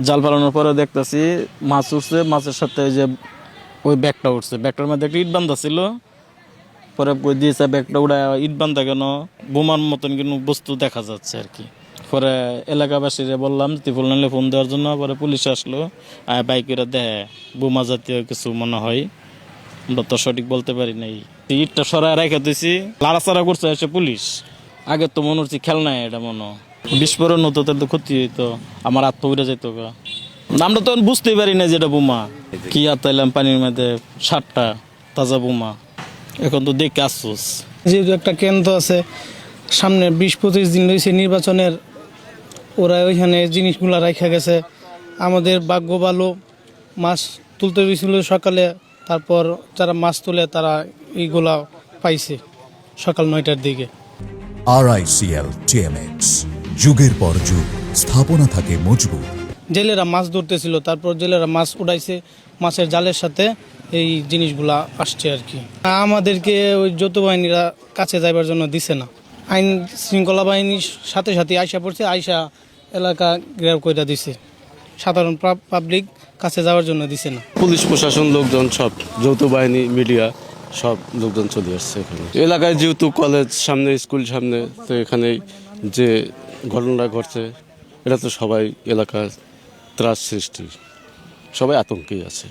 জাল ফালানোর পরে দেখতেছি মাছ উঠছে, মাছের সাথে ওই যে ওই ব্যাগটা উঠছে, ব্যাগটার মধ্যে একটা ইট বান্ধা ছিল। পরে কই দিয়েছে ব্যাগটা উড়ায়, ইট বান্ধা কেন, বোমার মতন কোনো বস্তু দেখা যাচ্ছে আর কি। পরে এলাকাবাসীরে বললাম ত্রিপল নাইলে ফোন দেওয়ার জন্য। পরে পুলিশ আসলো, বাইকেরা দেখে বোমা জাতীয় কিছু মনে হয়, আমরা তো সঠিক বলতে পারি নাই। ইটটা সরাই রেখে দিয়েছি, লাড়াচাড়া করছে এসে পুলিশ। আগে তো মনে হচ্ছে খেলনা এটা মনে হয়। বিস্ফোরণ হতো তার তো ক্ষতি হইতো, আমার আত্ম উড়ে যেত গা। আমরা তখন বুঝতেই পারি না যে এটা বোমা। কি আতাইলাম পানির মধ্যে 7টা তাজা বোমা, এখন তো দেখে আফসোস। যেহেতু একটা কেন্দ্র আছে সামনে, 20-25 দিন রয়েছে নির্বাচনের, ওরা ওইখানে জিনিসগুলো রাখা গেছে। আমাদের ভাগ্য ভালো, মাছ তুলতে গেছিল সকালে, তারপর যারা মাছ তুলে তারা এইগুলা পাইছে সকাল 9টার দিকে। RICL TMX, যুগের পর যুগ স্থাপনা থাকে মজবুত। জেলেরা মাছ ধরতেছিল, তারপর জেলেরা মাছ উঠাইছে, মাছের জালের সাথে এই জিনিসগুলা আসছে আর কি। আমাদেরকে ওই যৌথ বাহিনীরা কাছে যাইবার জন্য দিছে না। আইন শৃঙ্খলা বাহিনীর সাথে সাথে আইসা পড়ছে, আইসা এলাকা গ্রেপ্তার করে দিছে, সাধারণ পাবলিক কাছে যাওয়ার জন্য দিছে না। পুলিশ প্রশাসন লোকজন সব, যৌথ বাহিনী, মিডিয়া সব লোকজন চলে আসছে এখানে এলাকায়। যেহেতু কলেজ সামনে, স্কুল সামনে, তো এখানে যে ঘটনাটা ঘটছে এটা তো সবাই এলাকার ত্রাস সৃষ্টি, সবাই আতঙ্কেই আছে।